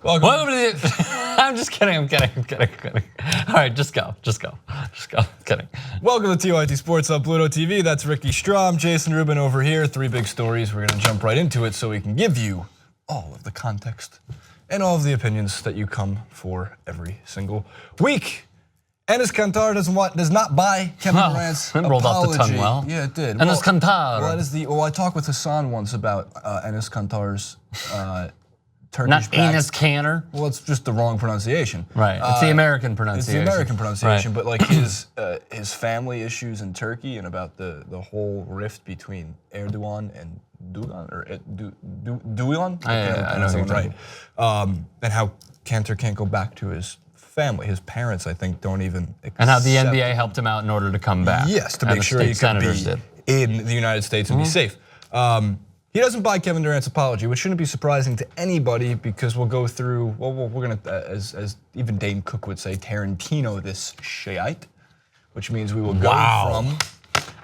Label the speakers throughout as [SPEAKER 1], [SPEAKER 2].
[SPEAKER 1] Welcome to the. I'm just kidding. I'm kidding. All right, just go. Kidding.
[SPEAKER 2] Welcome to TYT Sports on Pluto TV. That's Ricky Strom, Jason Rubin over here. 3 big stories. We're gonna jump right into it so we can give you all of the context and all of the opinions that you come for every single week. Enes Kanter does not buy Kevin Durant's apology.
[SPEAKER 1] Rolled off the tongue well.
[SPEAKER 2] Yeah, it did.
[SPEAKER 1] Enes Kanter.
[SPEAKER 2] Well, I talked with Hassan once about Enes Kanter's Turkish
[SPEAKER 1] Not Enes Kanter.
[SPEAKER 2] Well, it's just the wrong pronunciation.
[SPEAKER 1] Right. It's the American pronunciation.
[SPEAKER 2] It's the American pronunciation,
[SPEAKER 1] right.
[SPEAKER 2] But like his family issues in Turkey and about the whole rift between Erdogan and Durant or Durant.
[SPEAKER 1] I know you're right.
[SPEAKER 2] And how Kanter can't go back to his family. His parents, I think, don't even accept.
[SPEAKER 1] And how the NBA helped him out in order to come back.
[SPEAKER 2] Yes, to make sure he could be in the United States and be safe. He doesn't buy Kevin Durant's apology, which shouldn't be surprising to anybody because we'll go through, well, we're gonna, as even Dane Cook would say, Tarantino this shite, which means we will go from.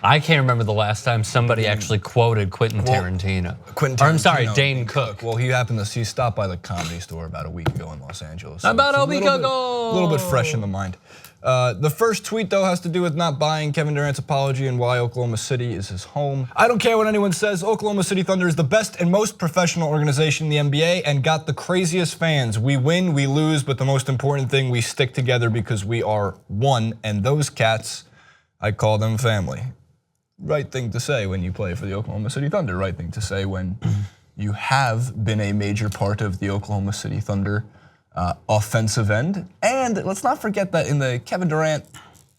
[SPEAKER 1] I can't remember the last time somebody actually quoted Quentin Tarantino.
[SPEAKER 2] Or
[SPEAKER 1] I'm sorry, Dane Cook.
[SPEAKER 2] Well, he stopped by the Comedy Store about a week ago in Los Angeles.
[SPEAKER 1] So about a week ago.
[SPEAKER 2] A little bit fresh in the mind. The first tweet, though, has to do with not buying Kevin Durant's apology and why Oklahoma City is his home. I don't care what anyone says, Oklahoma City Thunder is the best and most professional organization in the NBA and got the craziest fans. We win, we lose, but the most important thing, we stick together because we are one, and those cats, I call them family. Right thing to say when you play for the Oklahoma City Thunder, right thing to say when you have been a major part of the Oklahoma City Thunder offensive end. And let's not forget that in the Kevin Durant,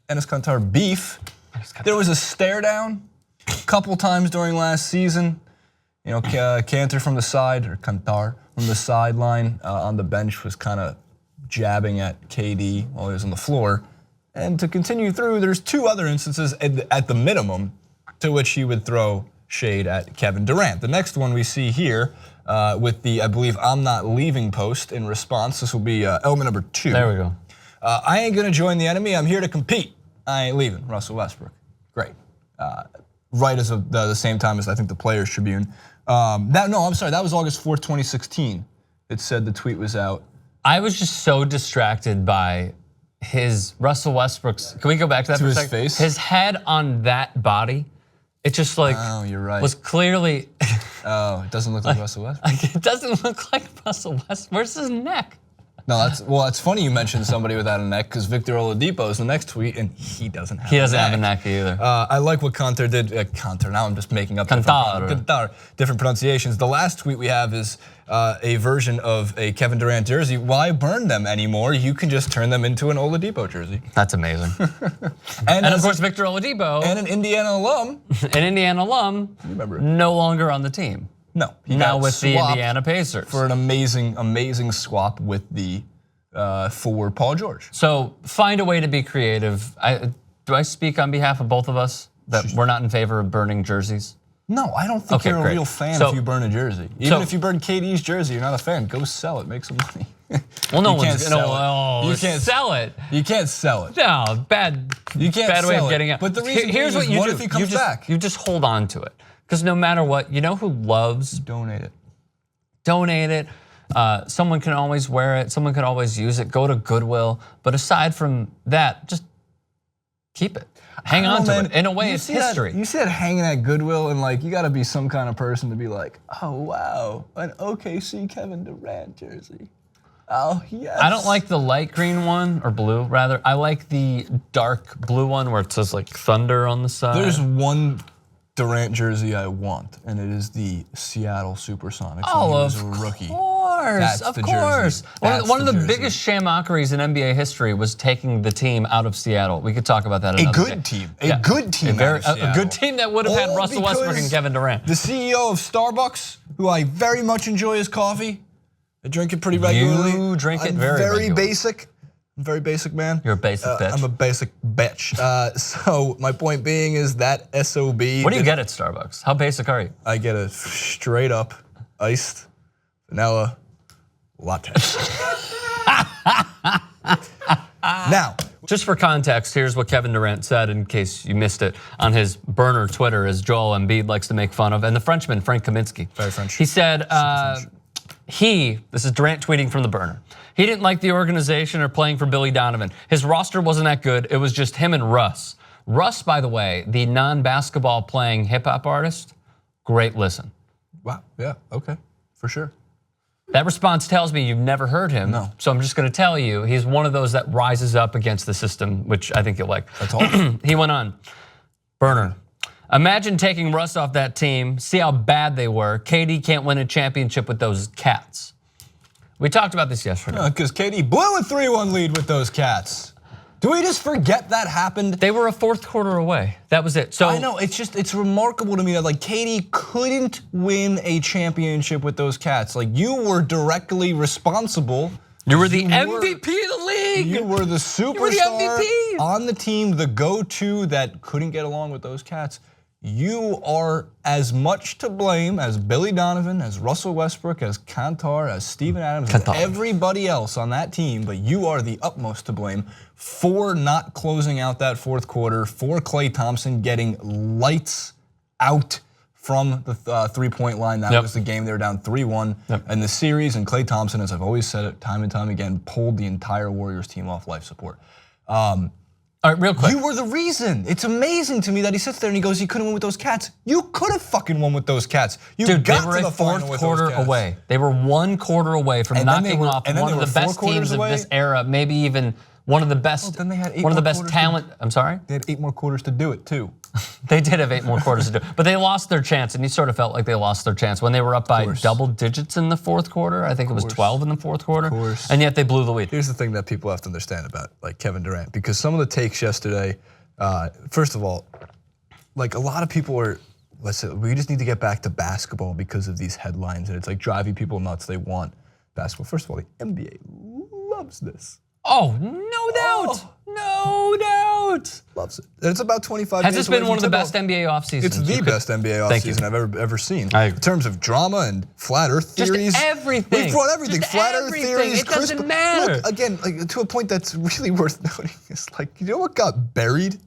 [SPEAKER 2] Enes Kanter beef, there was a stare down a couple times during last season. You know, Kanter from the side, or Kanter from the sideline on the bench was kind of jabbing at KD while he was on the floor. And to continue through, there's 2 other instances at the minimum to which he would throw shade at Kevin Durant. The next one we see here with the, I believe, I'm not leaving post in response. This will be element number 2.
[SPEAKER 1] There we go.
[SPEAKER 2] I ain't gonna join the enemy, I'm here to compete. I ain't leaving, Russell Westbrook. Great. Right as the same time as I think the Players Tribune. I'm sorry, that was August 4th, 2016. It said the tweet was out.
[SPEAKER 1] I was just so distracted by Russell Westbrook's, can we go back to that for a second?
[SPEAKER 2] His face?
[SPEAKER 1] His head on that body, it just like,
[SPEAKER 2] oh, you're right.
[SPEAKER 1] was clearly.
[SPEAKER 2] Oh, it doesn't look like Russell Westbrook.
[SPEAKER 1] It doesn't look like Russell Westbrook. Where's his neck?
[SPEAKER 2] No, it's funny you mentioned somebody without a neck because Victor Oladipo is the next tweet and he doesn't have a neck.
[SPEAKER 1] He doesn't have a neck either.
[SPEAKER 2] I like what Kanter did. Kanter, now I'm just making up different pronunciations. The last tweet we have is a version of a Kevin Durant jersey. Why burn them anymore? You can just turn them into an Oladipo jersey.
[SPEAKER 1] That's amazing. and of course, Victor Oladipo.
[SPEAKER 2] And an Indiana alum.
[SPEAKER 1] Remember, no longer on the team.
[SPEAKER 2] No,
[SPEAKER 1] he now with the Indiana Pacers
[SPEAKER 2] for an amazing swap with the for Paul George.
[SPEAKER 1] So find a way to be creative. Do I speak on behalf of both of us that we're not in favor of burning jerseys?
[SPEAKER 2] No, I don't think you're a real fan if you burn a jersay. Even if you burn KD's jersey, you're not a fan. Go sell it, make some money.
[SPEAKER 1] Well, no one's gonna. You can't sell it.
[SPEAKER 2] You can't sell it.
[SPEAKER 1] No, bad.
[SPEAKER 2] You can't
[SPEAKER 1] bad way
[SPEAKER 2] sell
[SPEAKER 1] of getting
[SPEAKER 2] it.
[SPEAKER 1] out.
[SPEAKER 2] But the reason
[SPEAKER 1] here's what you do.
[SPEAKER 2] What if he comes back?
[SPEAKER 1] You just hold on to it. Because no matter what, you know who loves?
[SPEAKER 2] Donate it.
[SPEAKER 1] Donate it. Someone can always wear it. Someone can always use it. Go to Goodwill. But aside from that, just keep it. Hang on to it. In a way, it's history.
[SPEAKER 2] You said hanging at Goodwill, and like you got to be some kind of person to be like, oh wow, an OKC Kevin Durant jersey. Oh yes.
[SPEAKER 1] I don't like the light green one, or blue rather. I like the dark blue one where it says like Thunder on the side.
[SPEAKER 2] There's one Durant jersey I want, and it is the Seattle Supersonics.
[SPEAKER 1] Oh,
[SPEAKER 2] when he was a rookie.
[SPEAKER 1] Of course. One of the biggest shamockeries in NBA history was taking the team out of Seattle. We could talk about that another day.
[SPEAKER 2] A good team.
[SPEAKER 1] A good team that would have had Russell Westbrook and Kevin Durant.
[SPEAKER 2] The CEO of Starbucks, who I very much enjoy his coffee, I drink it pretty regularly.
[SPEAKER 1] You drink it very regularly.
[SPEAKER 2] Basic. I'm a very basic man.
[SPEAKER 1] You're a basic bitch.
[SPEAKER 2] I'm a basic bitch. So my point being is that SOB.
[SPEAKER 1] What do you get at Starbucks? How basic are you?
[SPEAKER 2] I get a straight up iced vanilla latte. Now,
[SPEAKER 1] just for context, here's what Kevin Durant said in case you missed it on his burner Twitter, as Joel Embiid likes to make fun of, and the Frenchman, Frank Kaminsky.
[SPEAKER 2] Very French.
[SPEAKER 1] He said, This is Durant tweeting from the burner. He didn't like the organization or playing for Billy Donovan. His roster wasn't that good. It was just him and Russ. Russ, by the way, the non-basketball playing hip hop artist, great listen.
[SPEAKER 2] Wow, yeah, okay, for sure.
[SPEAKER 1] That response tells me you've never heard him.
[SPEAKER 2] No.
[SPEAKER 1] So I'm just gonna tell you, he's one of those that rises up against the system, which I think you'll like.
[SPEAKER 2] That's all.
[SPEAKER 1] He went on, burner. Imagine taking Russ off that team, see how bad they were. KD can't win a championship with those cats. We talked about this yesterday.
[SPEAKER 2] Because KD blew a 3-1 lead with those cats. Do we just forget that happened?
[SPEAKER 1] They were a fourth quarter away. That was it. So
[SPEAKER 2] I know, it's remarkable to me that like KD couldn't win a championship with those cats. Like you were directly responsible.
[SPEAKER 1] You were the MVP of the league.
[SPEAKER 2] You were the superstar
[SPEAKER 1] You were the MVP.
[SPEAKER 2] On the team, the go-to that couldn't get along with those cats. You are as much to blame as Billy Donovan, as Russell Westbrook, as Kanter, as Steven Adams, as everybody else on that team, but you are the utmost to blame for not closing out that fourth quarter, for Klay Thompson getting lights out from the 3-point line. That was the game. They were down 3-1 in the series, and Klay Thompson, as I've always said it time and time again, pulled the entire Warriors team off life support.
[SPEAKER 1] All right, real quick.
[SPEAKER 2] You were the reason. It's amazing to me that he sits there and he goes, "He couldn't win with those cats." You could have fucking won with those cats. You
[SPEAKER 1] Dude,
[SPEAKER 2] got
[SPEAKER 1] they were
[SPEAKER 2] to the
[SPEAKER 1] a fourth
[SPEAKER 2] final with
[SPEAKER 1] quarter
[SPEAKER 2] those cats.
[SPEAKER 1] away. They were 1 quarter away from knocking off one of the best teams of this era, maybe even one of the best.
[SPEAKER 2] Then they had 8
[SPEAKER 1] one of the
[SPEAKER 2] more
[SPEAKER 1] best
[SPEAKER 2] quarters
[SPEAKER 1] talent. I'm sorry.
[SPEAKER 2] They had 8 more quarters to do it too.
[SPEAKER 1] They did have 8 more quarters to do, but they lost their chance, and you sort of felt like they lost their chance when they were up by double digits in the fourth quarter. I think it was 12 in the fourth quarter, and yet they blew the lead.
[SPEAKER 2] Here's the thing that people have to understand about like Kevin Durant, because some of the takes yesterday. First of all, like a lot of people are, we just need to get back to basketball because of these headlines, and it's like driving people nuts. They want basketball. First of all, the NBA loves this.
[SPEAKER 1] Oh, no doubt. No doubt.
[SPEAKER 2] Loves it. And it's about 25
[SPEAKER 1] Has
[SPEAKER 2] days
[SPEAKER 1] this been
[SPEAKER 2] away
[SPEAKER 1] one of
[SPEAKER 2] from
[SPEAKER 1] the
[SPEAKER 2] tip-off.
[SPEAKER 1] best NBA offseasons?
[SPEAKER 2] It's the best NBA offseason I've ever seen.
[SPEAKER 1] I agree.
[SPEAKER 2] In terms of drama and flat earth theories.
[SPEAKER 1] Just everything.
[SPEAKER 2] We've brought everything.
[SPEAKER 1] Just
[SPEAKER 2] Flat
[SPEAKER 1] everything.
[SPEAKER 2] earth theories.
[SPEAKER 1] It doesn't matter.
[SPEAKER 2] Look, again, like, to a point that's really worth noting is like, you know what got buried?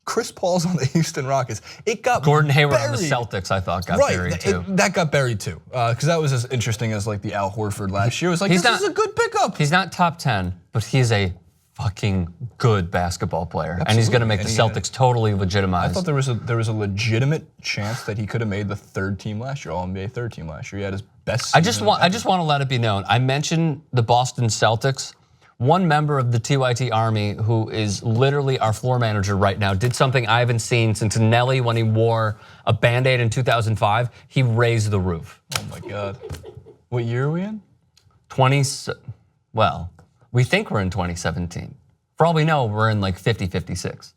[SPEAKER 2] Chris Paul's on the Houston Rockets. It got
[SPEAKER 1] Gordon Hayward
[SPEAKER 2] buried.
[SPEAKER 1] on the Celtics, I thought, got buried too.
[SPEAKER 2] That got buried too, because that was as interesting as like the Al Horford last year. It was like, this is a good pickup.
[SPEAKER 1] He's not top 10, but he's a fucking good basketball player, and he's going to make the Celtics totally legitimized.
[SPEAKER 2] I thought there was a legitimate chance that he could have made the third team last year, All-NBA third team last year. He had his best season.
[SPEAKER 1] I just want to let it be known. I mentioned the Boston Celtics. One member of the TYT Army, who is literally our floor manager right now, did something I haven't seen since Nelly when he wore a Band-Aid in 2005. He raised the roof.
[SPEAKER 2] Oh my God. What year are we in?
[SPEAKER 1] Well, we think we're in 2017. For all we know, we're in like 50, 56.